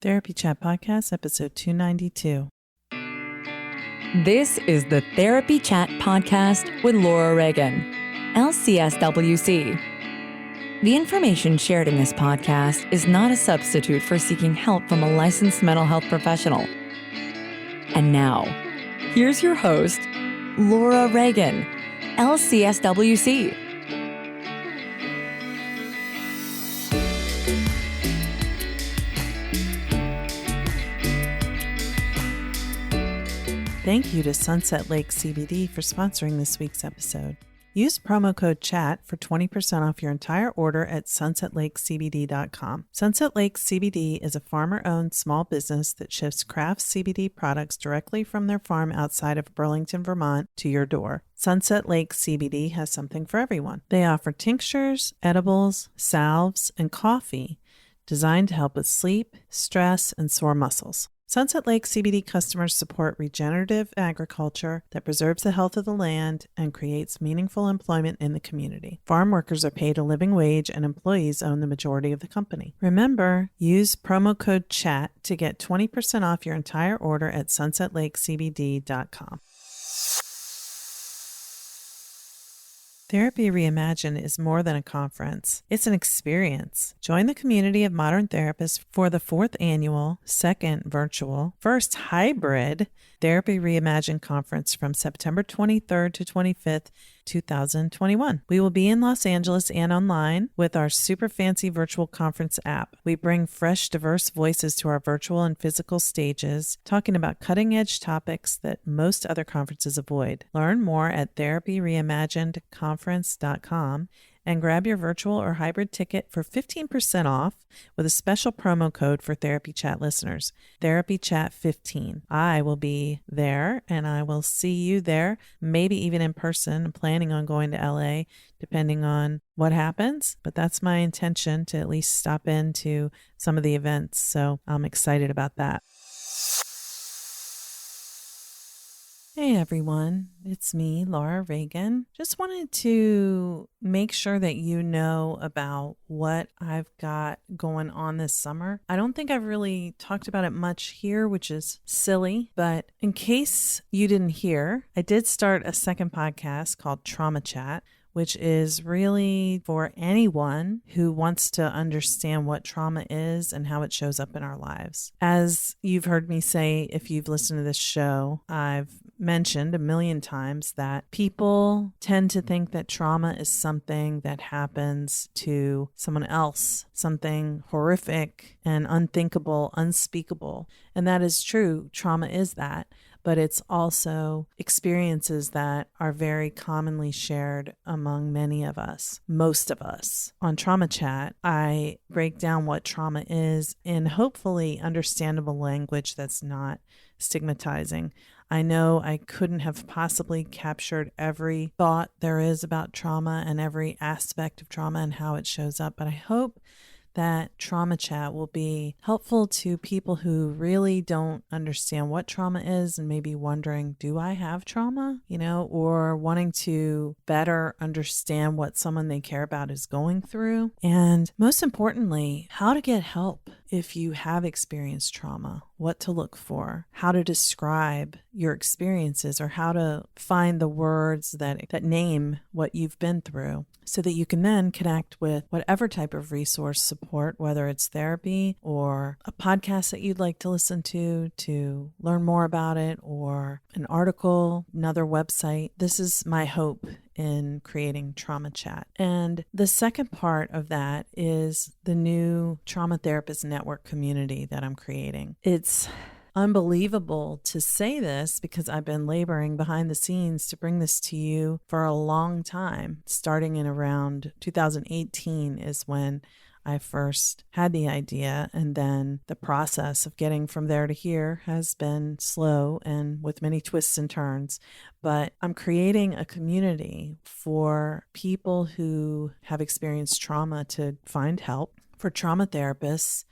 Therapy Chat Podcast, episode 292. This is the Therapy Chat Podcast with Laura Reagan, LCSW-C. The information shared in this podcast is not a substitute for seeking help from a licensed mental health professional. And now, here's your host, Laura Reagan, LCSW-C. Thank you to Sunset Lake CBD for sponsoring this week's episode. Use promo code CHAT for 20% off your entire order at sunsetlakecbd.com. Sunset Lake CBD is a farmer-owned small business that ships craft CBD products directly from their farm outside of Burlington, Vermont to your door. Sunset Lake CBD has something for everyone. They offer tinctures, edibles, salves, and coffee designed to help with sleep, stress, and sore muscles. Sunset Lake CBD customers support regenerative agriculture that preserves the health of the land and creates meaningful employment in the community. Farm workers are paid a living wage and employees own the majority of the company. Remember, use promo code CHAT to get 20% off your entire order at sunsetlakecbd.com. Therapy Reimagined is more than a conference. It's an experience. Join the community of modern therapists for the 4th annual, 2nd virtual, 1st hybrid Therapy Reimagined conference from September 23rd to 25th, 2021. We will be in Los Angeles and online with our super fancy virtual conference app. We bring fresh, diverse voices to our virtual and physical stages, talking about cutting-edge topics that most other conferences avoid. Learn more at therapyreimaginedconference.com and grab your virtual or hybrid ticket for 15% off with a special promo code for Therapy Chat listeners, Therapy Chat 15. I will be there and I will see you there, maybe even in person. I'm planning on going to LA depending on what happens, but that's my intention, to at least stop into some of the events. So I'm excited about that. Hey everyone, it's me, Laura Reagan. Just wanted to make sure that you know about what I've got going on this summer. I don't think I've really talked about it much here, which is silly, but in case you didn't hear, I did start a second podcast called Trauma Chat, which is really for anyone who wants to understand what trauma is and how it shows up in our lives. As you've heard me say, if you've listened to this show, I've mentioned a million times that people tend to think that trauma is something that happens to someone else, something horrific and unthinkable, unspeakable. And that is true. Trauma is that. But it's also experiences that are very commonly shared among many of us, most of us. On Trauma Chat, I break down what trauma is in hopefully understandable language that's not stigmatizing. I know I couldn't have possibly captured every thought there is about trauma and every aspect of trauma and how it shows up, but I hope that Trauma Chat will be helpful to people who really don't understand what trauma is and maybe wondering, do I have trauma? Or wanting to better understand what someone they care about is going through. And most importantly, how to get help if you have experienced trauma, what to look for, how to describe your experiences, or how to find the words that name what you've been through, so that you can then connect with whatever type of resource support, whether it's therapy or a podcast that you'd like to listen to learn more about it, or an article, another website. This is my hope in creating Trauma Chat. And the second part of that is the new Trauma Therapist Network community that I'm creating. It's unbelievable to say this because I've been laboring behind the scenes to bring this to you for a long time. Starting in around 2018 is when I first had the idea, and then the process of getting from there to here has been slow and with many twists and turns. But I'm creating a community for people who have experienced trauma to find help, for trauma therapists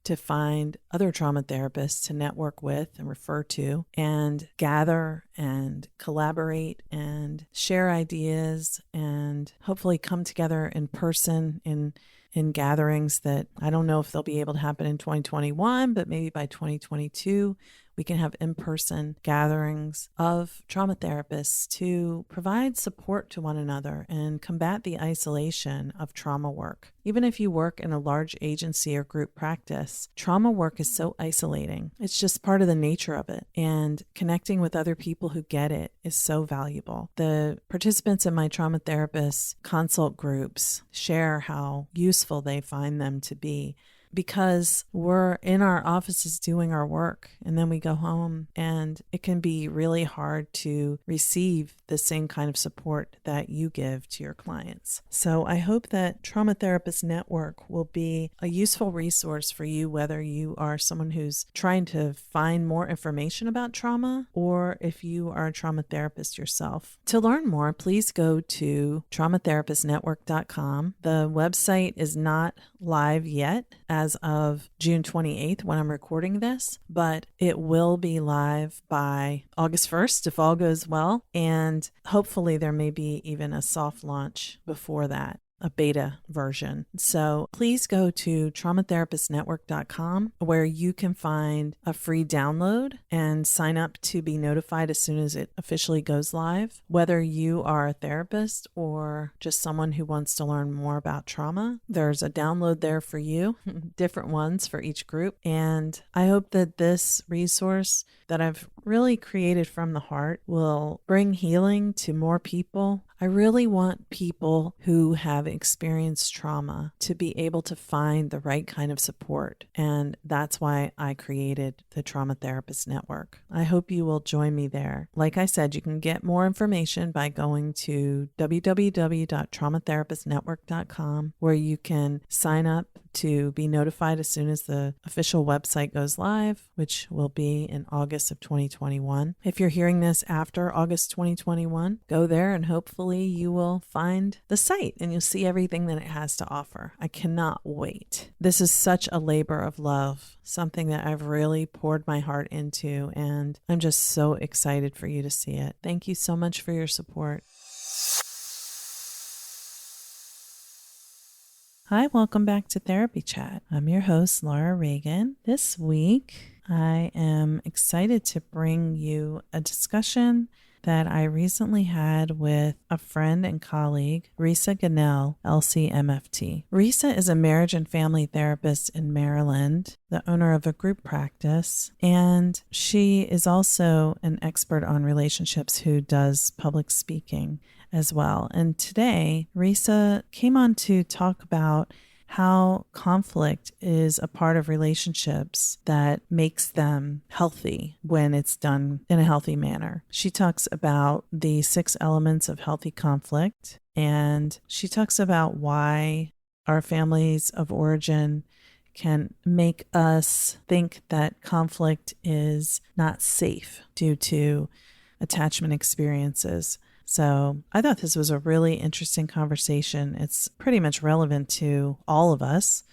to find other trauma therapists to network with and refer to, and gather and collaborate and share ideas and hopefully come together in person in in gatherings that I don't know if they'll be able to happen in 2021, but maybe by 2022, we can have in-person gatherings of trauma therapists to provide support to one another and combat the isolation of trauma work. Even if you work in a large agency or group practice, trauma work is so isolating. It's just part of the nature of it. And connecting with other people who get it is so valuable. The participants in my trauma therapist consult groups share how useful they find them to be, because we're in our offices doing our work and then we go home, and it can be really hard to receive the same kind of support that you give to your clients. So I hope that Trauma Therapist Network will be a useful resource for you, whether you are someone who's trying to find more information about trauma or if you are a trauma therapist yourself. To learn more, please go to traumatherapistnetwork.com. The website is not live yet as of June 28th when I'm recording this, but it will be live by August 1st if all goes well, and hopefully there may be even a soft launch before that, a beta version. So please go to traumatherapistnetwork.com, where you can find a free download and sign up to be notified as soon as it officially goes live. Whether you are a therapist or just someone who wants to learn more about trauma, there's a download there for you, different ones for each group. And I hope that this resource that I've really created from the heart will bring healing to more people. I really want people who have experienced trauma to be able to find the right kind of support. And that's why I created the Trauma Therapist Network. I hope you will join me there. Like I said, you can get more information by going to www.traumatherapistnetwork.com, where you can sign up to be notified as soon as the official website goes live, which will be in August of 2021. If you're hearing this after August 2021, go there and hopefully you will find the site and you'll see everything that it has to offer. I cannot wait. This is such a labor of love, something that I've really poured my heart into, and I'm just so excited for you to see it. Thank you so much for your support. Hi, welcome back to Therapy Chat. I'm your host, Laura Reagan. This week, I am excited to bring you a discussion that I recently had with a friend and colleague, Risa Ganel, LCMFT. Risa is a marriage and family therapist in Maryland, the owner of a group practice, and she is also an expert on relationships who does public speaking as well. And today, Risa came on to talk about how conflict is a part of relationships that makes them healthy when it's done in a healthy manner. She talks about the 6 elements of healthy conflict, and she talks about why our families of origin can make us think that conflict is not safe due to attachment experiences. So I thought this was a really interesting conversation. It's pretty much relevant to all of us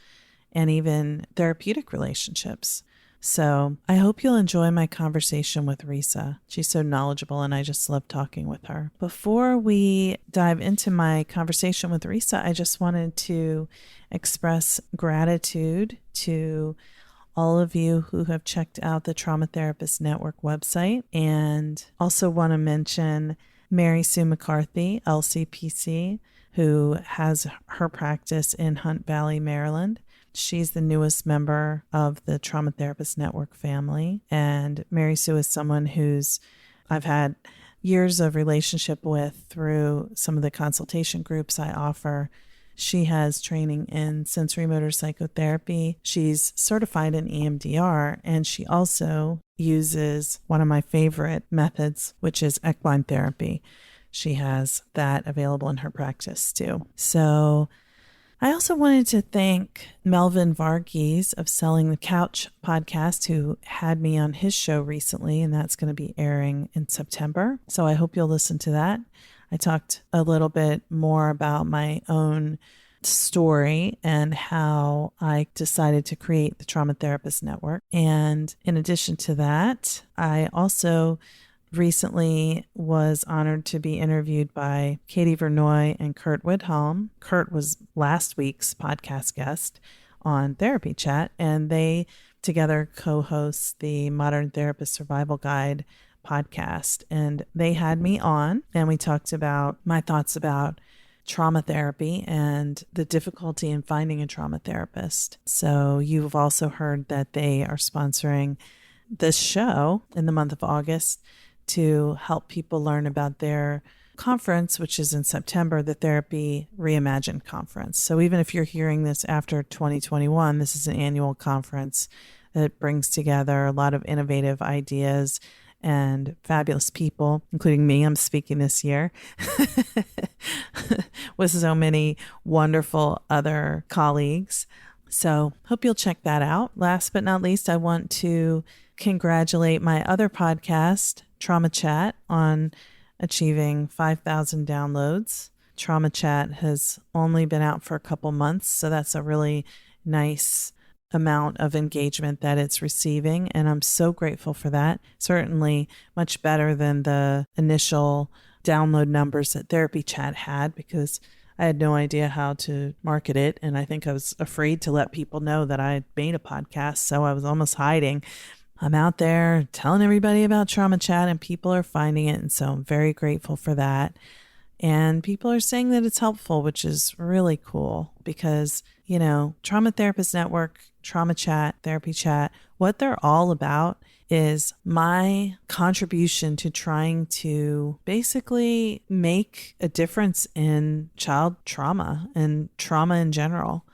and even therapeutic relationships. So I hope you'll enjoy my conversation with Risa. She's so knowledgeable and I just love talking with her. Before we dive into my conversation with Risa, I just wanted to express gratitude to all of you who have checked out the Trauma Therapist Network website, and also want to mention Mary Sue McCarthy, LCPC, who has her practice in Hunt Valley, Maryland. She's the newest member of the Trauma Therapist Network family. And Mary Sue is someone I've had years of relationship with through some of the consultation groups I offer. She has training in sensory motor psychotherapy. She's certified in EMDR, and she also uses one of my favorite methods, which is equine therapy. She has that available in her practice too. So I also wanted to thank Melvin Varghese of Selling the Couch podcast, who had me on his show recently, and that's going to be airing in September. So I hope you'll listen to that. I talked a little bit more about my own story and how I decided to create the Trauma Therapist Network. And in addition to that, I also recently was honored to be interviewed by Katie Vernoy and Kurt Widholm. Kurt was last week's podcast guest on Therapy Chat, and they together co-host the Modern Therapist Survival Guide podcast. And they had me on, and we talked about my thoughts about trauma therapy and the difficulty in finding a trauma therapist. So you've also heard that they are sponsoring this show in the month of August to help people learn about their conference, which is in September, the Therapy Reimagined Conference. So even if you're hearing this after 2021, this is an annual conference that brings together a lot of innovative ideas and fabulous people, including me. I'm speaking this year with so many wonderful other colleagues. So hope you'll check that out. Last but not least, I want to congratulate my other podcast, Trauma Chat, on achieving 5,000 downloads. Trauma Chat has only been out for a couple months, so that's a really nice amount of engagement that it's receiving, and I'm so grateful for that. Certainly much better than the initial download numbers that Therapy Chat had, because I had no idea how to market it, and I think I was afraid to let people know that I had made a podcast, so I was almost hiding. I'm out there telling everybody about Trauma Chat, and people are finding it, and so I'm very grateful for that. And people are saying that it's helpful, which is really cool because, you know, Trauma Therapist Network, Trauma Chat, Therapy Chat, what they're all about is my contribution to trying to basically make a difference in child trauma and trauma in general.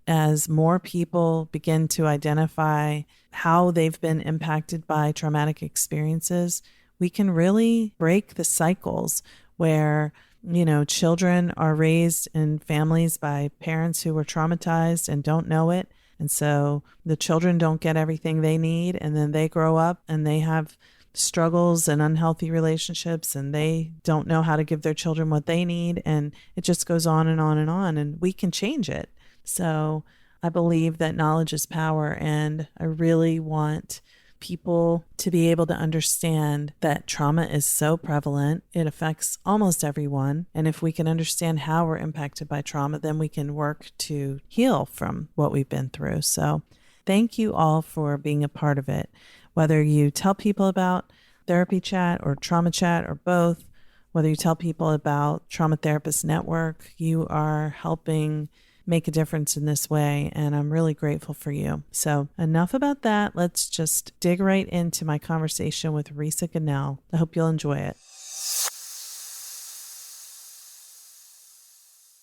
As more people begin to identify how they've been impacted by traumatic experiences, we can really break the cycles where, you know, children are raised in families by parents who were traumatized and don't know it. And so the children don't get everything they need. And then they grow up and they have struggles and unhealthy relationships, and they don't know how to give their children what they need. And it just goes on and on and on. And we can change it. So I believe that knowledge is power. And I really want people to be able to understand that trauma is so prevalent. It affects almost everyone. And if we can understand how we're impacted by trauma, then we can work to heal from what we've been through. So thank you all for being a part of it. Whether you tell people about Therapy Chat or Trauma Chat or both, whether you tell people about Trauma Therapist Network, you are helping make a difference in this way, and I'm really grateful for you. So enough about that. Let's just dig right into my conversation with Risa Ganel. I hope you'll enjoy it.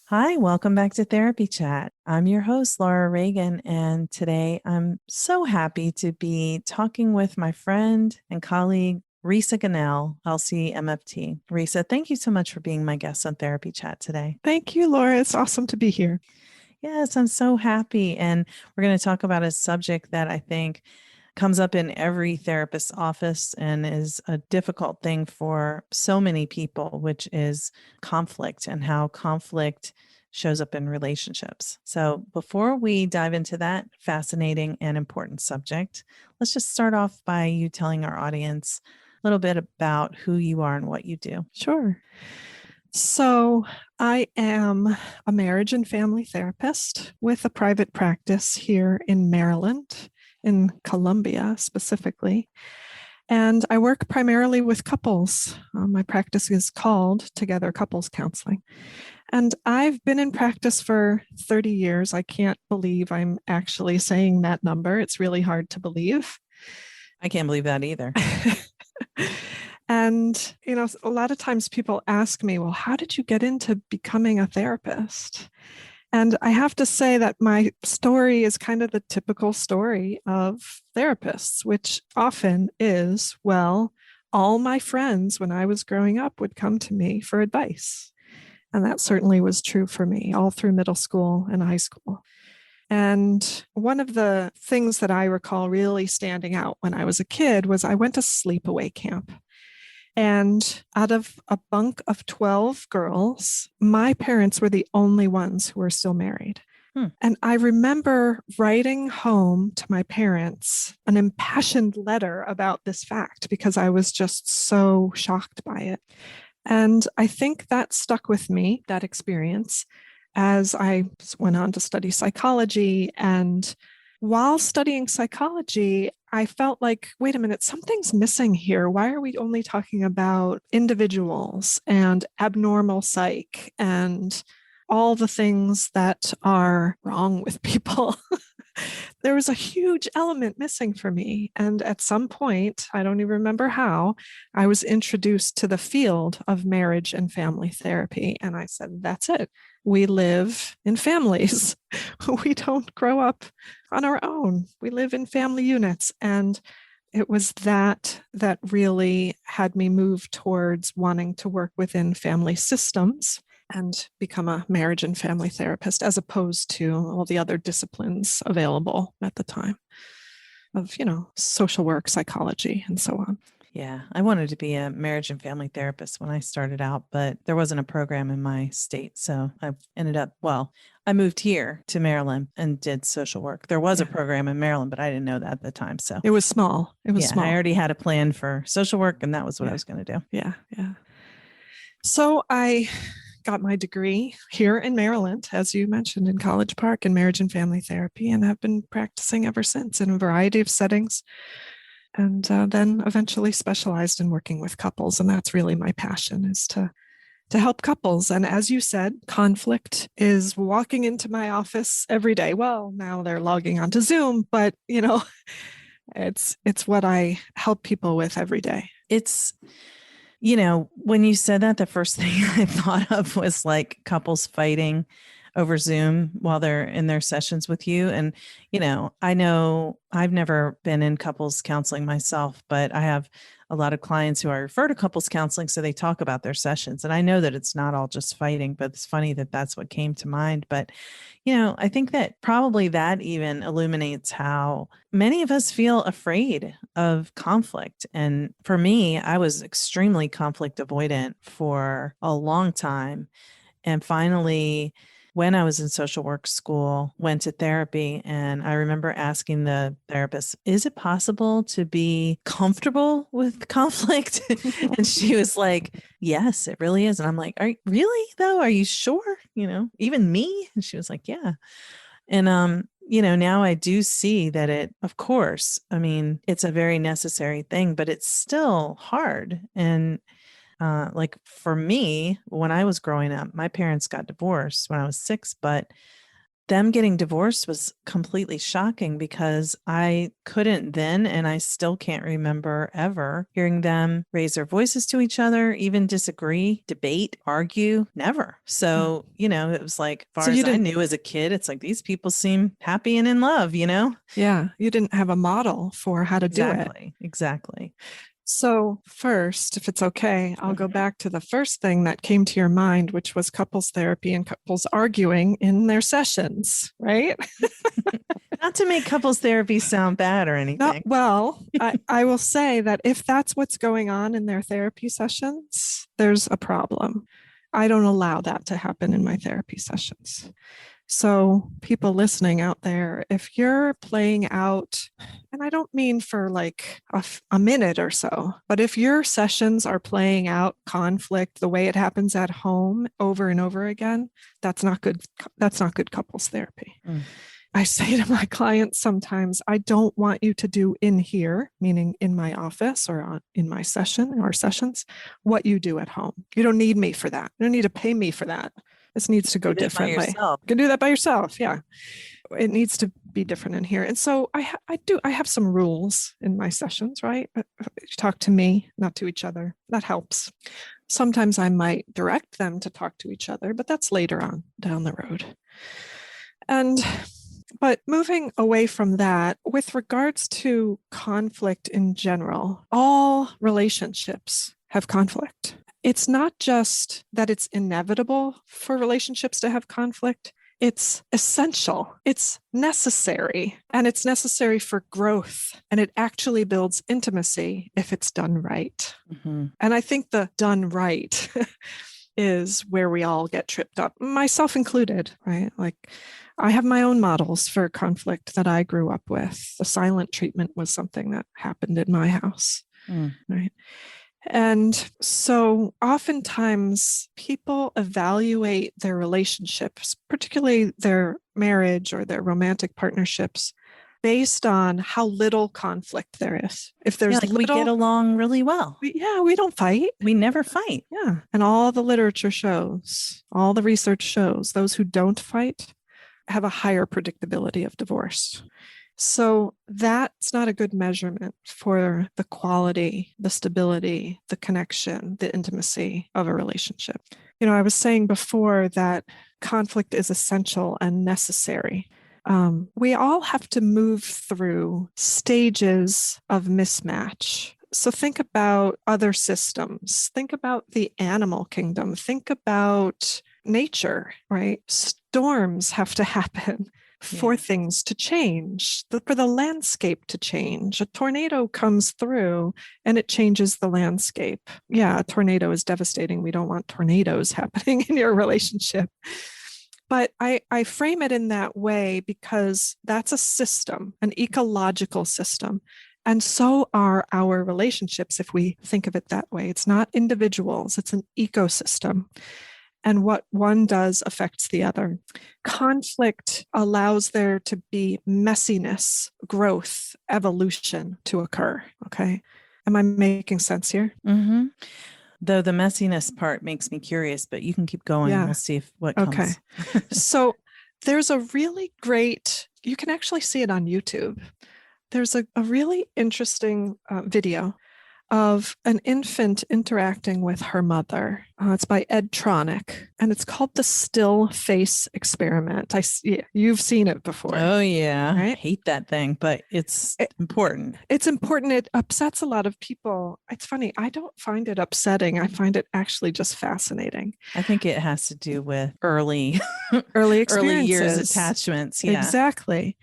Hi, welcome back to Therapy Chat. I'm your host, Laura Reagan, and today I'm so happy to be talking with my friend and colleague, Risa Ganel, LCMFT. Risa, thank you so much for being my guest on Therapy Chat today. Thank you, Laura. It's awesome to be here. Yes, I'm so happy. And we're going to talk about a subject that I think comes up in every therapist's office and is a difficult thing for so many people, which is conflict and how conflict shows up in relationships. So before we dive into that fascinating and important subject, let's just start off by you telling our audience a little bit about who you are and what you do. Sure. So I am a marriage and family therapist with a private practice here in Maryland, in Columbia specifically. And I work primarily with couples. My practice is called Together Couples Counseling. And I've been in practice for 30 years. I can't believe I'm actually saying that number. It's really hard to believe. I can't believe that either. And, you know, a lot of times people ask me, well, how did you get into becoming a therapist? And I have to say that my story is kind of the typical story of therapists, which often is, well, all my friends when I was growing up would come to me for advice. And that certainly was true for me all through middle school and high school. And one of the things that I recall really standing out when I was a kid was I went to sleepaway camp. And out of a bunk of 12 girls, my parents were the only ones who were still married. And I remember writing home to my parents an impassioned letter about this fact because I was just so shocked by it. And I think that stuck with me, that experience, as I went on to study psychology. And while studying psychology, I felt like, wait a minute, something's missing here. Why are we only talking about individuals and abnormal psych and all the things that are wrong with people? There was a huge element missing for me. And at some point, I don't even remember how, I was introduced to the field of marriage and family therapy. And I said, that's it. We live in families. We don't grow up on our own. We live in family units. And it was that really had me move towards wanting to work within family systems and become a marriage and family therapist, as opposed to all the other disciplines available at the time of, social work, psychology, and so on. Yeah, I wanted to be a marriage and family therapist when I started out, but there wasn't a program in my state. So I ended up, I moved here to Maryland and did social work. There was a program in Maryland, but I didn't know that at the time. So it was small. Small. I already had a plan for social work, and that was what I was going to do. Yeah. So I got my degree here in Maryland, as you mentioned, in College Park in marriage and family therapy, and have been practicing ever since in a variety of settings. And then eventually specialized in working with couples. And that's really my passion, is to help couples. And as you said, conflict is walking into my office every day. Well, now they're logging onto Zoom, but it's what I help people with every day. It's, when you said that, the first thing I thought of was like couples fighting over Zoom while they're in their sessions with you. And, I know I've never been in couples counseling myself, but I have a lot of clients who I refer to couples counseling. So they talk about their sessions. And I know that it's not all just fighting, but it's funny that that's what came to mind. But, I think that probably that even illuminates how many of us feel afraid of conflict. And for me, I was extremely conflict avoidant for a long time. And finally, when I was in social work school, went to therapy, and I remember asking the therapist, is it possible to be comfortable with conflict? And she was like, yes, it really is. And I'm like, really though? Are you sure? Even me? And she was like, yeah. And, now I do see that of course, it's a very necessary thing, but it's still hard. And like for me, when I was growing up, my parents got divorced when I was 6, but them getting divorced was completely shocking because I couldn't then, and I still can't remember ever hearing them raise their voices to each other, even disagree, debate, argue, never. So, it was like, as far as I knew as a kid, it's like, these people seem happy and in love, Yeah. You didn't have a model for how to do it. Exactly. So first, if it's okay, I'll go back to the first thing that came to your mind, which was couples therapy and couples arguing in their sessions, right? Not to make couples therapy sound bad or anything. I will say that if that's what's going on in their therapy sessions, there's a problem. I don't allow that to happen in my therapy sessions. So people listening out there, if you're playing out, and I don't mean for like a minute or so, but if your sessions are playing out conflict the way it happens at home over and over again, that's not good. That's not good couples therapy. I say to my clients sometimes, I don't want you to do in here, meaning in my office or in my session or sessions, what you do at home. You don't need me for that. You don't need to pay me for that. This needs to go differently. You can do that by yourself. Yeah. It needs to be different in here. And so I have some rules in my sessions, right? You talk to me, not to each other. That helps. Sometimes I might direct them to talk to each other, but that's later on down the road. But moving away from that, with regards to conflict in general, all relationships have conflict. It's not just that it's inevitable for relationships to have conflict. It's essential. It's necessary. And it's necessary for growth. And it actually builds intimacy if it's done right. Mm-hmm. And I think the done right is where we all get tripped up, myself included, right? Like I have my own models for conflict that I grew up with. The silent treatment was something that happened in my house. Right. And so oftentimes people evaluate their relationships, particularly their marriage or their romantic partnerships, based on how little conflict there is. If there's like we get along really well. We don't fight. We never fight. Yeah. And all the literature shows, all the research shows, those who don't fight have a higher predictability of divorce. So that's not a good measurement for the quality, the stability, the connection, the intimacy of a relationship. I was saying before that conflict is essential and necessary. We all have to move through stages of mismatch. So think about other systems. Think about the animal kingdom. Think about nature, right? Storms have to happen for things to change, for the landscape to change. A tornado comes through and it changes the landscape. Yeah, a tornado is devastating. We don't want tornadoes happening in your relationship. But I frame it in that way because that's a system, an ecological system. And so are our relationships, if we think of it that way. It's not individuals, it's an ecosystem. And what one does affects the other. Conflict allows there to be messiness, growth, evolution to occur. Okay. Am I making sense here? Mm-hmm. Though the messiness part makes me curious, but you can keep going. Yeah. We'll see what comes. Okay. So there's a really great, you can actually see it on YouTube. There's a really interesting video of an infant interacting with her mother. It's by Ed Tronick, and it's called the Still Face Experiment. You've seen it before. Oh, yeah. Right? I hate that thing, but it's important. It's important. It upsets a lot of people. It's funny. I don't find it upsetting. I find it actually just fascinating. I think it has to do with early years attachments. Yeah. Exactly.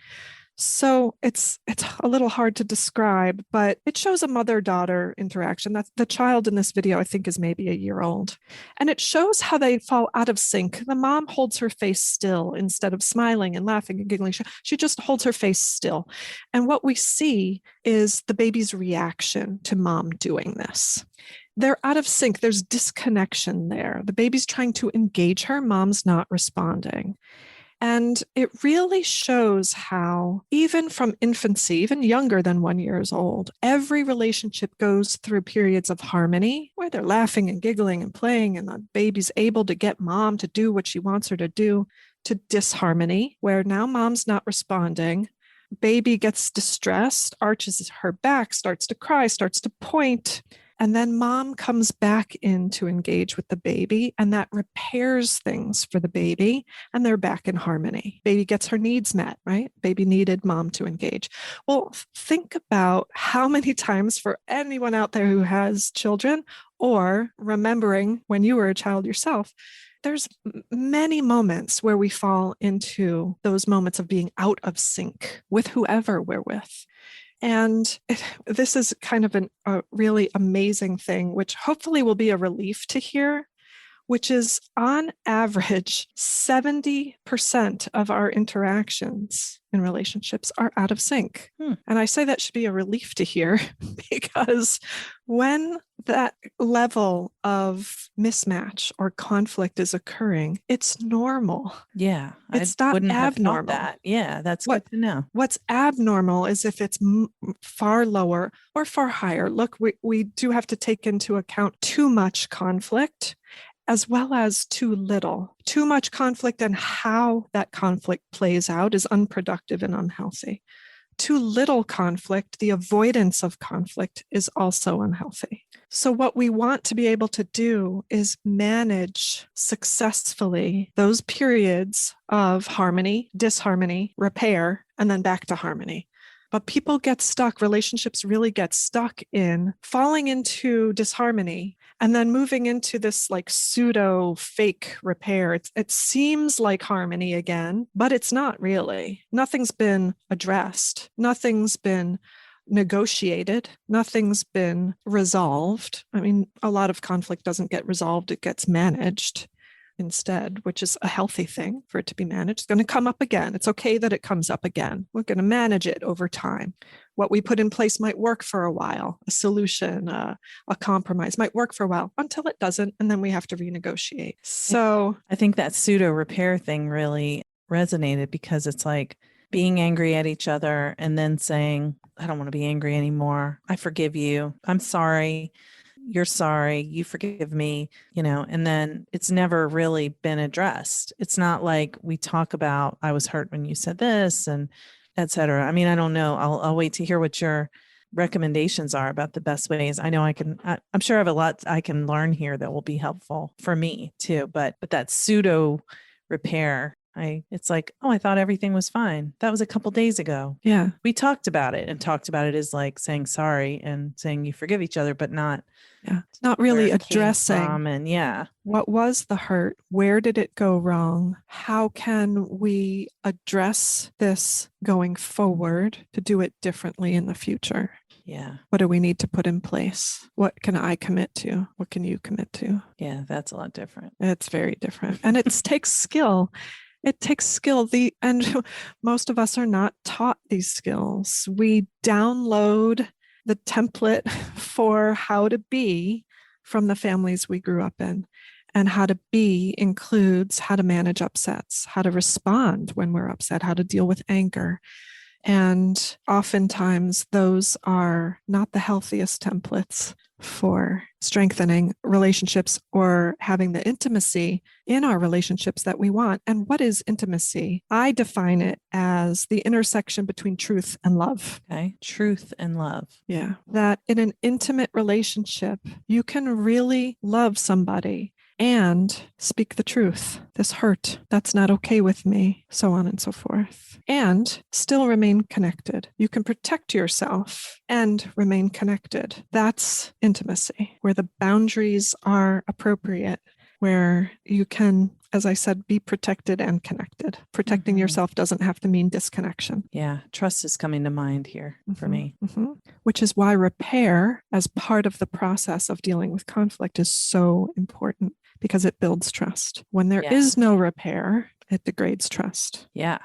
So it's a little hard to describe, but it shows a mother-daughter interaction. That's the child in this video, I think, is maybe a year old. And it shows how they fall out of sync. The mom holds her face still instead of smiling and laughing and giggling. She just holds her face still. And what we see is the baby's reaction to mom doing this. They're out of sync. There's disconnection there. The baby's trying to engage her. Mom's not responding. And it really shows how, even from infancy, even younger than 1 year old, every relationship goes through periods of harmony where they're laughing and giggling and playing, and the baby's able to get mom to do what she wants her to do, to disharmony, where now mom's not responding. Baby gets distressed, arches her back, starts to cry, starts to point. And then mom comes back in to engage with the baby, and that repairs things for the baby, and they're back in harmony. Baby gets her needs met, right? Baby needed mom to engage. Well, think about how many times, for anyone out there who has children or remembering when you were a child yourself, there's many moments where we fall into those moments of being out of sync with whoever we're with. And this is kind of a really amazing thing, which hopefully will be a relief to hear, which is on average, 70% of our interactions in relationships are out of sync. And I say that should be a relief to hear, because when that level of mismatch or conflict is occurring, it's normal. Yeah. It's not abnormal. That. Yeah, that's good to know. What's abnormal is if it's far lower or far higher. Look, we do have to take into account too much conflict as well as too little. Too much conflict and how that conflict plays out is unproductive and unhealthy. Too little conflict, the avoidance of conflict, is also unhealthy. So what we want to be able to do is manage successfully those periods of harmony, disharmony, repair, and then back to harmony. But people get stuck, relationships really get stuck in falling into disharmony and then moving into this like pseudo fake repair. It seems like harmony again, but it's not really. Nothing's been addressed. Nothing's been negotiated. Nothing's been resolved. I mean, a lot of conflict doesn't get resolved. It gets managed. instead, which is a healthy thing for it to be managed. It's going to come up again. It's okay that it comes up again. We're going to manage it over time. What we put in place might work for a while. A solution, a compromise might work for a while until it doesn't, and then we have to renegotiate. So I think that pseudo repair thing really resonated because it's like being angry at each other and then saying, I don't want to be angry anymore. I forgive you. I'm sorry. You're sorry. You forgive me, and then it's never really been addressed. It's not like we talk about, I was hurt when you said this and et cetera. I mean, I don't know. I'll wait to hear what your recommendations are about the best ways. I know I'm sure I have a lot I can learn here that will be helpful for me too, but that pseudo repair, it's like, oh, I thought everything was fine. That was a couple days ago. Yeah. We talked about it is like saying sorry and saying you forgive each other, but not. Yeah. It's not really addressing what was the hurt? Where did it go wrong? How can we address this going forward to do it differently in the future? Yeah. What do we need to put in place? What can I commit to? What can you commit to? Yeah, that's a lot different. It's very different. And it takes skill. It takes skill. And most of us are not taught these skills. We download the template for how to be from the families we grew up in. And how to be includes how to manage upsets, how to respond when we're upset, how to deal with anger. And oftentimes those are not the healthiest templates for strengthening relationships or having the intimacy in our relationships that we want. And what is intimacy? I define it as the intersection between truth and love. Okay. Truth and love. Yeah. That in an intimate relationship, you can really love somebody and speak the truth. This hurt, that's not okay with me, so on and so forth. And still remain connected. You can protect yourself and remain connected. That's intimacy, where the boundaries are appropriate, where you can, as I said, be protected and connected. Protecting yourself doesn't have to mean disconnection. Yeah. Trust is coming to mind here for me. Which is why repair as part of the process of dealing with conflict is so important, because it builds trust. When there is no repair, it degrades trust. Yeah.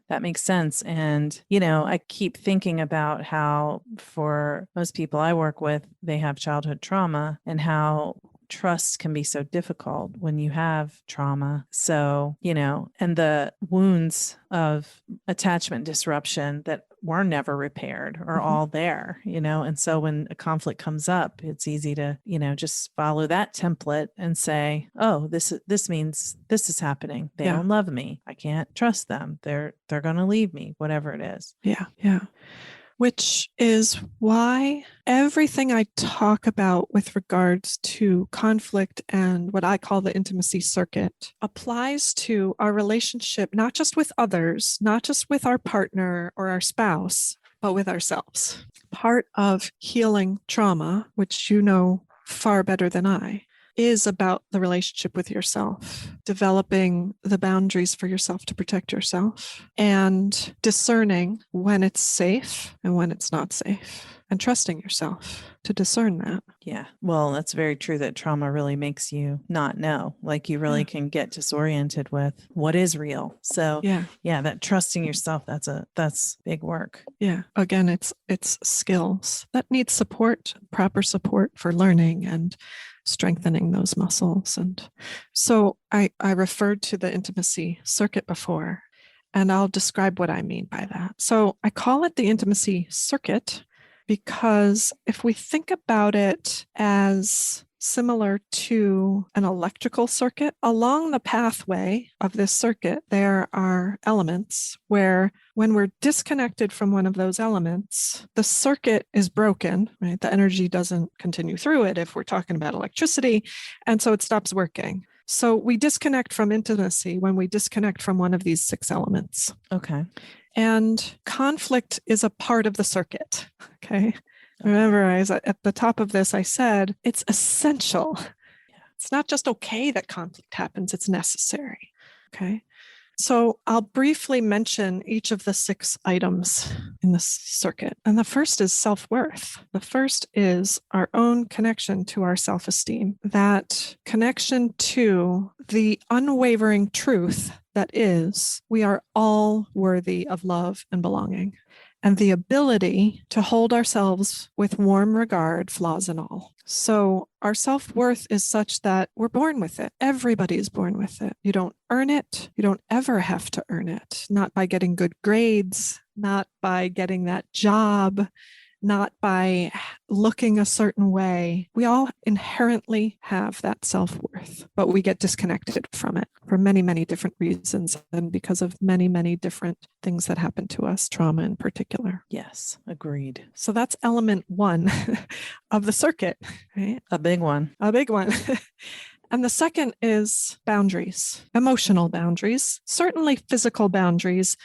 That makes sense. And, I keep thinking about how for most people I work with, they have childhood trauma and how trust can be so difficult when you have trauma. So, and the wounds of attachment disruption that were never repaired are all there, and so when a conflict comes up, it's easy to, just follow that template and say, oh, this means this is happening. They don't love me. I can't trust them. They're going to leave me, whatever it is. Yeah. Yeah. Which is why everything I talk about with regards to conflict and what I call the intimacy circuit applies to our relationship, not just with others, not just with our partner or our spouse, but with ourselves. Part of healing trauma, which you know far better than I, is about the relationship with yourself, developing the boundaries for yourself to protect yourself, and discerning when it's safe and when it's not safe, and trusting yourself to discern that. Yeah. Well, that's very true that trauma really makes you not know. Like you really can get disoriented with what is real. So that trusting yourself, that's big work. Yeah. Again, it's skills that need support, proper support for learning and strengthening those muscles. And so I referred to the intimacy circuit before, and I'll describe what I mean by that. So I call it the intimacy circuit because if we think about it as similar to an electrical circuit, along the pathway of this circuit, there are elements where when we're disconnected from one of those elements, the circuit is broken, right? The energy doesn't continue through it if we're talking about electricity, and so it stops working. So we disconnect from intimacy when we disconnect from one of these 6 elements. Okay. And conflict is a part of the circuit, okay? Remember, at the top of this, I said it's essential. It's not just okay that conflict happens, it's necessary, okay? So I'll briefly mention each of the 6 items in the circuit. And the first is self-worth. The first is our own connection to our self-esteem, that connection to the unwavering truth that is, we are all worthy of love and belonging, and the ability to hold ourselves with warm regard, flaws and all. So our self-worth is such that we're born with it. Everybody's born with it. You don't earn it. You don't ever have to earn it. Not by getting good grades, not by getting that job, not by looking a certain way. We all inherently have that self-worth, but we get disconnected from it for many, many different reasons and because of many, many different things that happen to us, trauma in particular. Yes, agreed. So that's element 1 of the circuit, right? A big one. A big one. And the second is boundaries, emotional boundaries, certainly physical boundaries.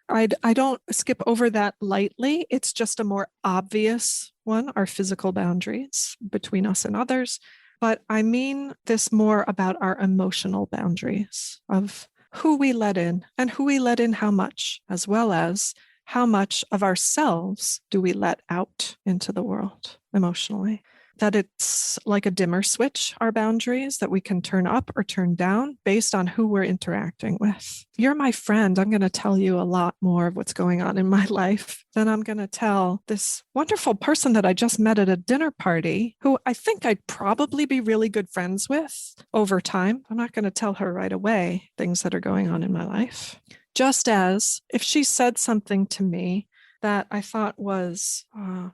I don't skip over that lightly. It's just a more obvious one, our physical boundaries between us and others. But I mean this more about our emotional boundaries of who we let in and who we let in how much, as well as how much of ourselves do we let out into the world emotionally. That it's like a dimmer switch, our boundaries, that we can turn up or turn down based on who we're interacting with. You're my friend. I'm going to tell you a lot more of what's going on in my life than I'm going to tell this wonderful person that I just met at a dinner party, who I think I'd probably be really good friends with over time. I'm not going to tell her right away things that are going on in my life. Just as if she said something to me that I thought was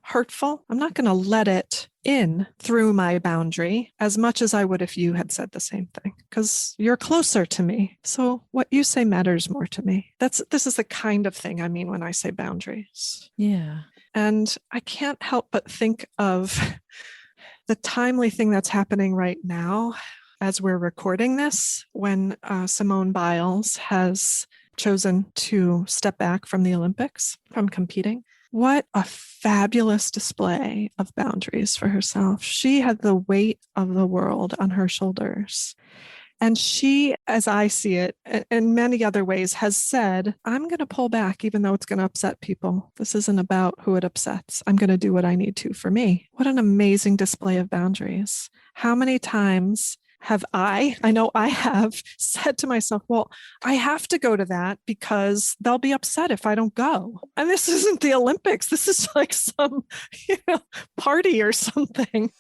hurtful, I'm not going to let it in through my boundary as much as I would if you had said the same thing, because you're closer to me. So what you say matters more to me. This is the kind of thing I mean when I say boundaries. Yeah. And I can't help but think of the timely thing that's happening right now as we're recording this, when Simone Biles has chosen to step back from the Olympics, from competing. What a fabulous display of boundaries for herself. She had the weight of the world on her shoulders. And she, as I see it, in many other ways, has said, I'm going to pull back even though it's going to upset people. This isn't about who it upsets. I'm going to do what I need to for me. What an amazing display of boundaries. How many times have I know I have said to myself, well, I have to go to that because they'll be upset if I don't go. And this isn't the Olympics. This is like some, party or something.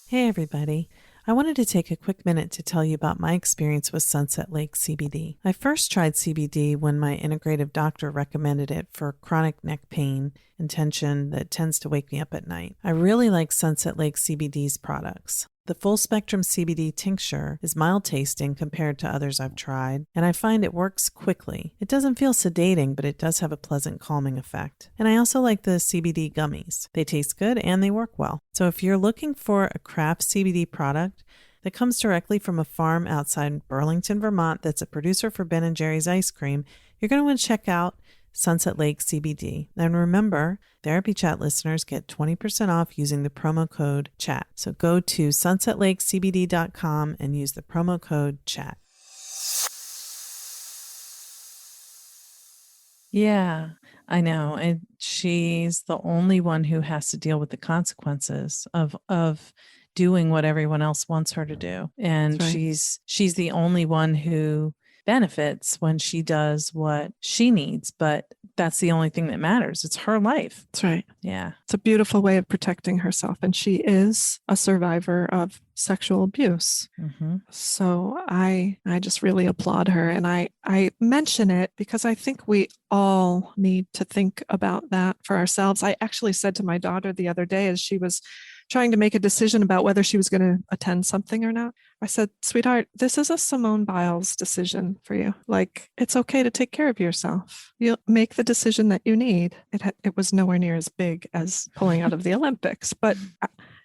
Hey, everybody. I wanted to take a quick minute to tell you about my experience with Sunset Lake CBD. I first tried CBD when my integrative doctor recommended it for chronic neck pain and tension that tends to wake me up at night. I really like Sunset Lake CBD's products. The full spectrum CBD tincture is mild tasting compared to others I've tried, and I find it works quickly. It doesn't feel sedating, but it does have a pleasant calming effect. And I also like the CBD gummies. They taste good and they work well. So if you're looking for a craft CBD product that comes directly from a farm outside Burlington, Vermont that's a producer for Ben & Jerry's ice cream, you're going to want to check out Sunset Lake CBD. And remember, Therapy Chat listeners get 20% off using the promo code CHAT. So go to sunsetlakecbd.com and use the promo code CHAT. Yeah, I know. And she's the only one who has to deal with the consequences of doing what everyone else wants her to do. And right. she's the only one who benefits when she does what she needs, but that's the only thing that matters. It's her life. That's right. Yeah. It's a beautiful way of protecting herself. And she is a survivor of sexual abuse. Mm-hmm. So I just really applaud her. And I mention it because I think we all need to think about that for ourselves. I actually said to my daughter the other day as she was trying to make a decision about whether she was going to attend something or not, I said, sweetheart, this is a Simone Biles decision for you. Like, it's okay to take care of yourself. You'll make the decision that you need. It was nowhere near as big as pulling out of the Olympics, but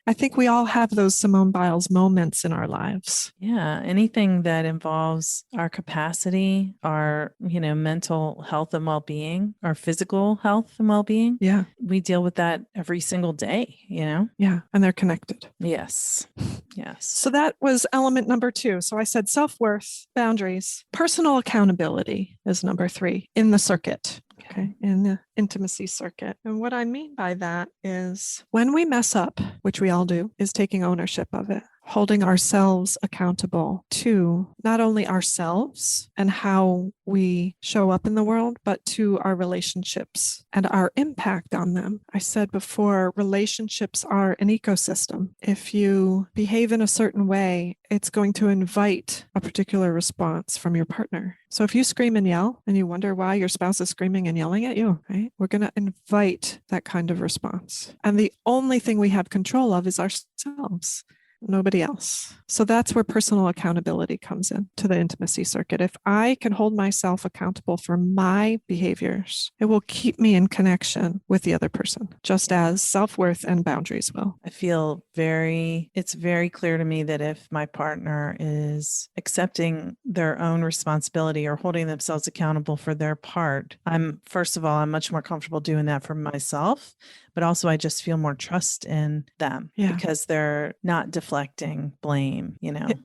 I think we all have those Simone Biles moments in our lives. Yeah. Anything that involves our capacity, our, mental health and well-being, our physical health and well-being. Yeah. We deal with that every single day, Yeah. And they're connected. Yes. Yes. So that was element number 2. So I said self-worth, boundaries, personal accountability is number 3 in the circuit. Okay, in the intimacy circuit. And what I mean by that is when we mess up, which we all do, is taking ownership of it, holding ourselves accountable to not only ourselves and how we show up in the world, but to our relationships and our impact on them. I said before, relationships are an ecosystem. If you behave in a certain way, it's going to invite a particular response from your partner. So if you scream and yell and you wonder why your spouse is screaming and yelling at you, right? We're going to invite that kind of response. And the only thing we have control of is ourselves. Nobody else. So that's where personal accountability comes in to the intimacy circuit. If I can hold myself accountable for my behaviors, it will keep me in connection with the other person, just as self-worth and boundaries will. I feel it's very clear to me that if my partner is accepting their own responsibility or holding themselves accountable for their part, I'm much more comfortable doing that for myself, but also I just feel more trust in them because they're not deflecting blame,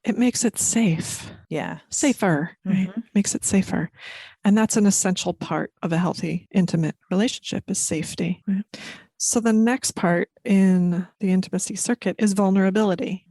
It makes it safe. Yeah. Safer, right? Makes it safer. And that's an essential part of a healthy, intimate relationship is safety. Right? So the next part in the intimacy circuit is vulnerability.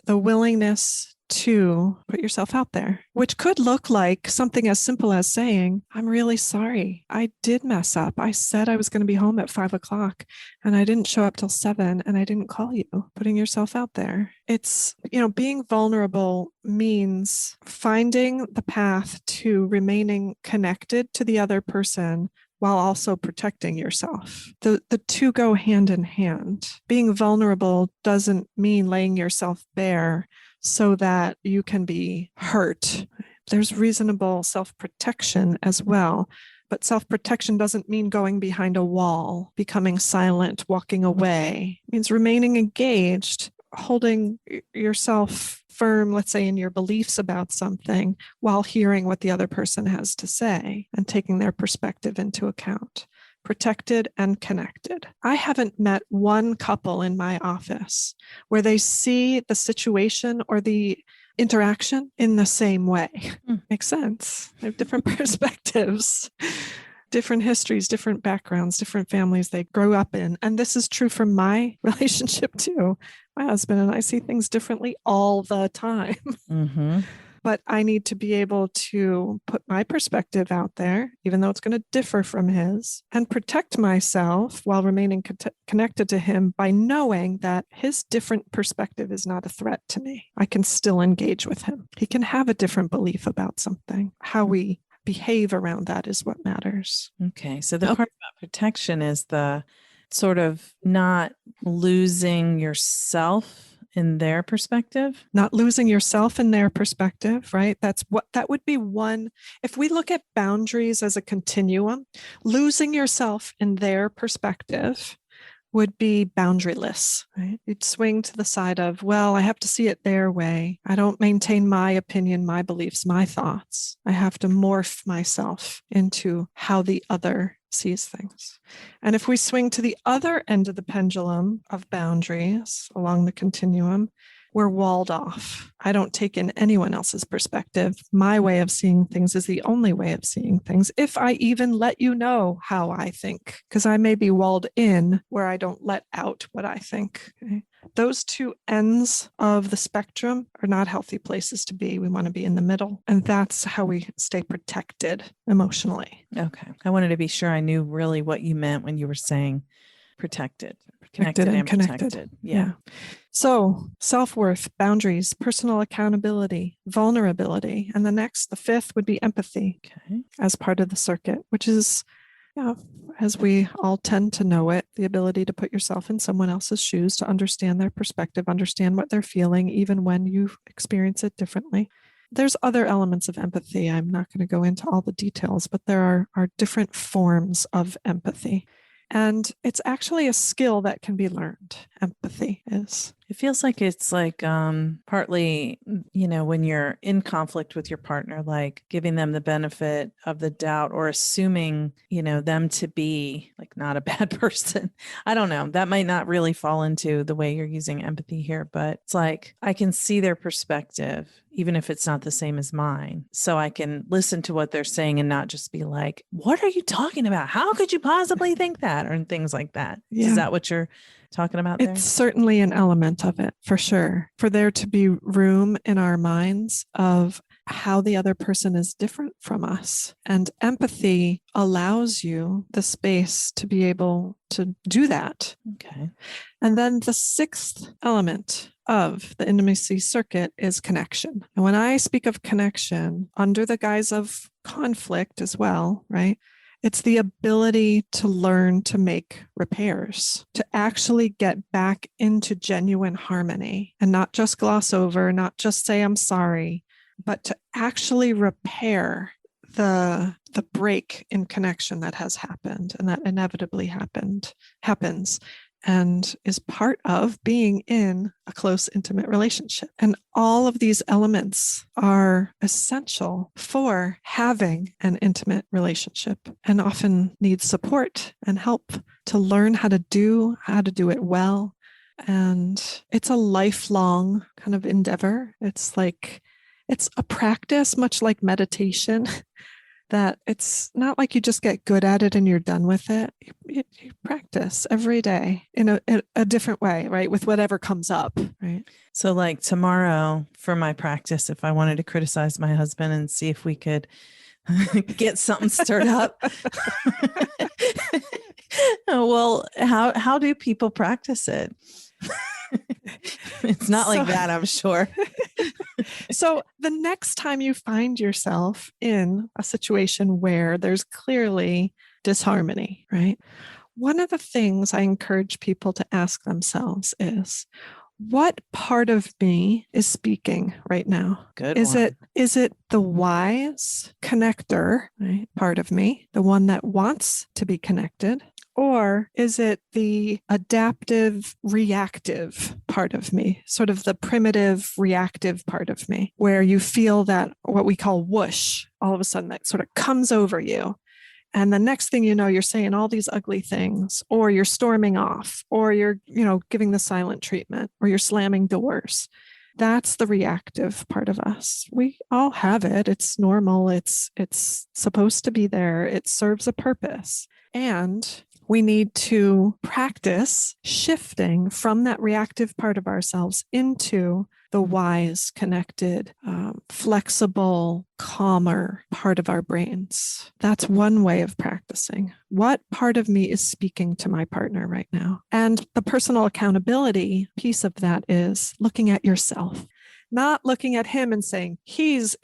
The willingness to put yourself out there, which could look like something as simple as saying, I'm really sorry. I did mess up. I said I was going to be home at 5:00 and I didn't show up till 7 and I didn't call you. Putting yourself out there. It's, being vulnerable means finding the path to remaining connected to the other person while also protecting yourself. The two go hand in hand. Being vulnerable doesn't mean laying yourself bare so that you can be hurt. There's reasonable self-protection as well. But self-protection doesn't mean going behind a wall, becoming silent, walking away. It means remaining engaged, holding yourself firm, let's say, in your beliefs about something while hearing what the other person has to say and taking their perspective into account. Protected and connected. I haven't met one couple in my office where they see the situation or the interaction in the same way. Makes sense. They have different perspectives, different histories, different backgrounds, different families they grew up in. And this is true for my relationship too. My husband and I see things differently all the time. But I need to be able to put my perspective out there, even though it's going to differ from his, and protect myself while remaining connected to him by knowing that his different perspective is not a threat to me. I can still engage with him. He can have a different belief about something. How we behave around that is what matters. Okay. So the part about protection is the sort of not losing yourself in their perspective. Not losing yourself in their perspective, right? That would be one. If we look at boundaries as a continuum, losing yourself in their perspective would be boundaryless, right? You'd swing to the side of, well, I have to see it their way. I don't maintain my opinion, my beliefs, my thoughts. I have to morph myself into how the other sees things. And if we swing to the other end of the pendulum of boundaries along the continuum, we're walled off. I don't take in anyone else's perspective. My way of seeing things is the only way of seeing things, if I even let you know how I think, because I may be walled in where I don't let out what I think. Okay? Those two ends of the spectrum are not healthy places to be. We want to be in the middle. And that's how we stay protected emotionally. Okay. I wanted to be sure I knew really what you meant when you were saying protected. Connected and connected. Protected. Yeah. So self-worth, boundaries, personal accountability, vulnerability. And the fifth would be empathy as part of the circuit, which is, as we all tend to know it, the ability to put yourself in someone else's shoes, to understand their perspective, understand what they're feeling, even when you experience it differently. There's other elements of empathy. I'm not going to go into all the details, but there are different forms of empathy. And it's actually a skill that can be learned. Empathy is. It feels like it's like partly, when you're in conflict with your partner, like giving them the benefit of the doubt or assuming, them to be like not a bad person. I don't know. That might not really fall into the way you're using empathy here, but it's like I can see their perspective, even if it's not the same as mine. So I can listen to what they're saying and not just be like, what are you talking about? How could you possibly think that? Or things like that. Yeah. Is that what you're talking about there? It's certainly an element of it, for sure. For there to be room in our minds of how the other person is different from us. And empathy allows you the space to be able to do that. Okay. And then the sixth element of the intimacy circuit is connection. And when I speak of connection under the guise of conflict as well, right? It's the ability to learn to make repairs, to actually get back into genuine harmony and not just gloss over, not just say, I'm sorry, but to actually repair the break in connection that has happened and that inevitably happens and is part of being in a close, intimate relationship. And all of these elements are essential for having an intimate relationship and often need support and help to learn how to do it well. And it's a lifelong kind of endeavor. It's a practice, much like meditation. That it's not like you just get good at it and you're done with it. You practice every day in a different way, right? With whatever comes up, right? So like tomorrow for my practice, if I wanted to criticize my husband and see if we could get something stirred up. Well, how do people practice it? It's not like that, I'm sure. So the next time you find yourself in a situation where there's clearly disharmony, right? One of the things I encourage people to ask themselves is, what part of me is speaking right now? Is it the wise connector, right, part of me, the one that wants to be connected? Or is it the adaptive, reactive part of me, sort of the primitive, reactive part of me, where you feel that what we call whoosh, all of a sudden that sort of comes over you. And the next thing you know, you're saying all these ugly things, or you're storming off, or you're, giving the silent treatment, or you're slamming doors. That's the reactive part of us. We all have it. It's normal. It's supposed to be there. It serves a purpose. And we need to practice shifting from that reactive part of ourselves into the wise, connected, flexible, calmer part of our brains. That's one way of practicing. What part of me is speaking to my partner right now? And the personal accountability piece of that is looking at yourself. Not looking at him and saying, he's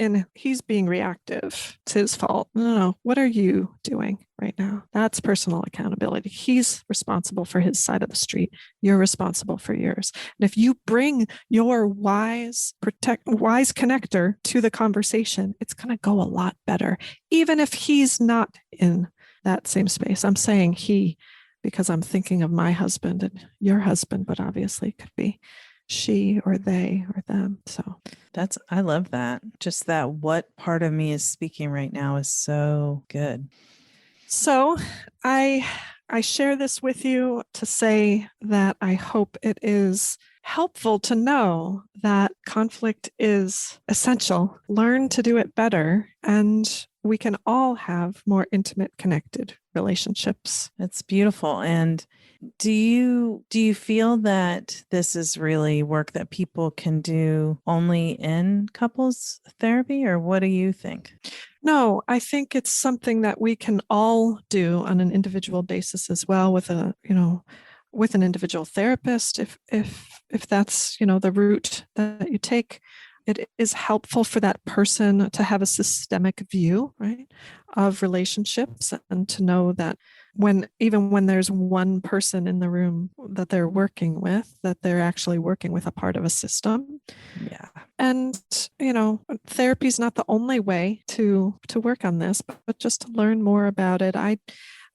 being reactive. It's his fault. No. What are you doing right now? That's personal accountability. He's responsible for his side of the street. You're responsible for yours. And if you bring your wise connector to the conversation, it's going to go a lot better, even if he's not in that same space. I'm saying he, because I'm thinking of my husband and your husband, but obviously it could be she or they or them. So I love that. Just that what part of me is speaking right now is so good. So I share this with you to say that I hope it is helpful to know that conflict is essential. Learn to do it better, and we can all have more intimate, connected relationships. That's beautiful. And do you feel that this is really work that people can do only in couples therapy, or what do you think? No, I think it's something that we can all do on an individual basis as well, with with an individual therapist, if that's, the route that you take. It is helpful for that person to have a systemic view, right, of relationships, and to know that even when there's one person in the room that they're working with, that they're actually working with a part of a system. Yeah. And, therapy is not the only way to work on this, but just to learn more about it.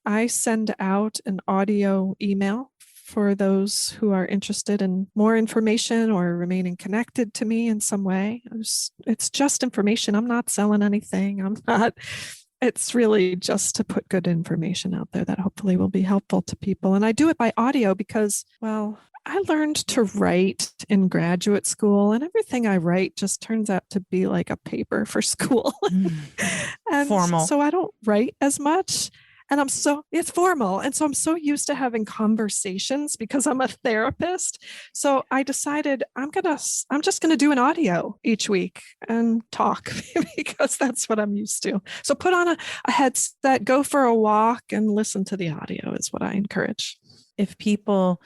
I send out an audio email for those who are interested in more information or remaining connected to me in some way. It's just information. I'm not selling anything. It's really just to put good information out there that hopefully will be helpful to people. And I do it by audio because, well, I learned to write in graduate school, and everything I write just turns out to be like a paper for school. And Formal. so I don't write as much. And it's formal. And so I'm so used to having conversations because I'm a therapist. So I decided I'm just going to do an audio each week and talk because that's what I'm used to. So put on a headset, go for a walk and listen to the audio is what I encourage. If people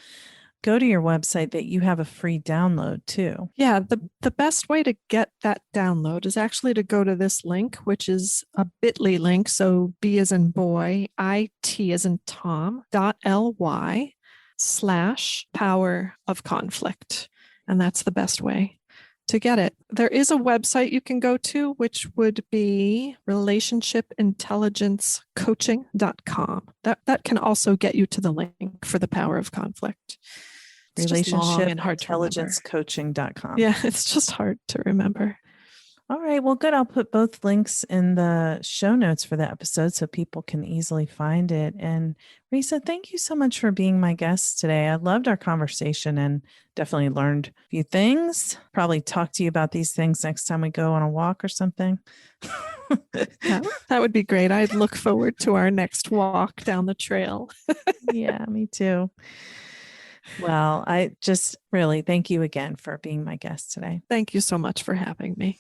go to your website, that you have a free download too. Yeah, the best way to get that download is actually to go to this link, which is a bit.ly link. So B as in boy, IT as in Tom, .ly/power of conflict. And that's the best way to get it. There is a website you can go to, which would be relationshipintelligencecoaching.com. That can also get you to the link for the power of conflict. Relationshipintelligencecoaching.com. Yeah, it's just hard to remember. All right. Well, good. I'll put both links in the show notes for the episode so people can easily find it. And Risa, thank you so much for being my guest today. I loved our conversation and definitely learned a few things. Probably talk to you about these things next time we go on a walk or something. Yeah, that would be great. I'd look forward to our next walk down the trail. Yeah, me too. Well, I just really thank you again for being my guest today. Thank you so much for having me.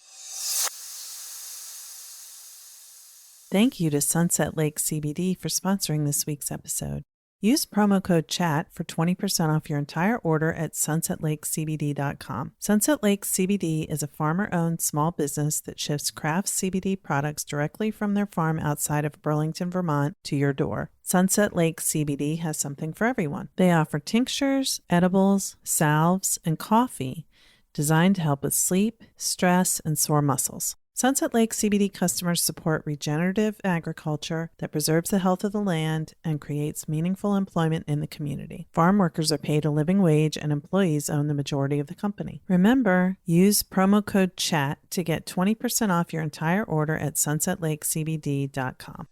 Thank you to Sunset Lake CBD for sponsoring this week's episode. Use promo code CHAT for 20% off your entire order at sunsetlakecbd.com. Sunset Lake CBD is a farmer-owned small business that ships craft CBD products directly from their farm outside of Burlington, Vermont to your door. Sunset Lake CBD has something for everyone. They offer tinctures, edibles, salves, and coffee designed to help with sleep, stress, and sore muscles. Sunset Lake CBD customers support regenerative agriculture that preserves the health of the land and creates meaningful employment in the community. Farm workers are paid a living wage and employees own the majority of the company. Remember, use promo code CHAT to get 20% off your entire order at sunsetlakecbd.com.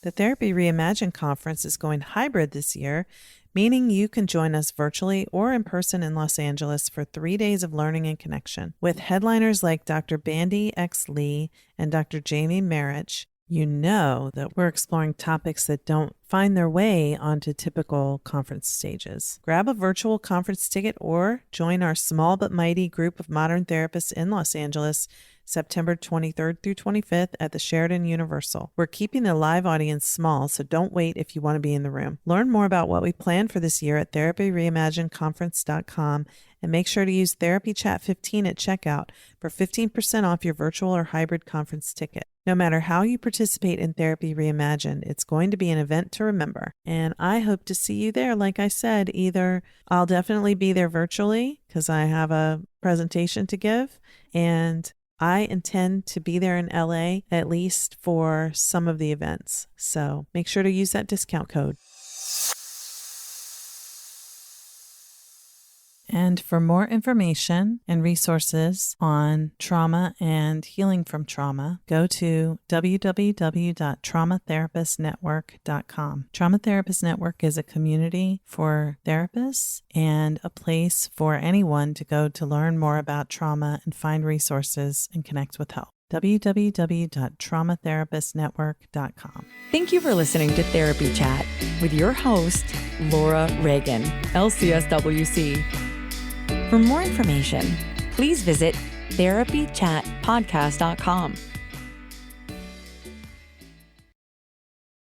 The Therapy Reimagined conference is going hybrid this year, meaning you can join us virtually or in person in Los Angeles for 3 days of learning and connection. With headliners like Dr. Bandy X. Lee and Dr. Jamie Marich, you know that we're exploring topics that don't find their way onto typical conference stages. Grab a virtual conference ticket or join our small but mighty group of modern therapists in Los Angeles September 23rd through 25th at the Sheraton Universal. We're keeping the live audience small, so don't wait if you want to be in the room. Learn more about what we plan for this year at therapyreimaginedconference.com and make sure to use Therapy Chat 15 at checkout for 15% off your virtual or hybrid conference ticket. No matter how you participate in Therapy Reimagined, it's going to be an event to remember. And I hope to see you there. Like I said, either I'll definitely be there virtually because I have a presentation to give, and I intend to be there in LA at least for some of the events. So make sure to use that discount code. And for more information and resources on trauma and healing from trauma, go to www.traumatherapistnetwork.com. Trauma Therapist Network is a community for therapists and a place for anyone to go to learn more about trauma and find resources and connect with help. www.traumatherapistnetwork.com. Thank you for listening to Therapy Chat with your host, Laura Reagan, LCSW-C. For more information, please visit therapychatpodcast.com.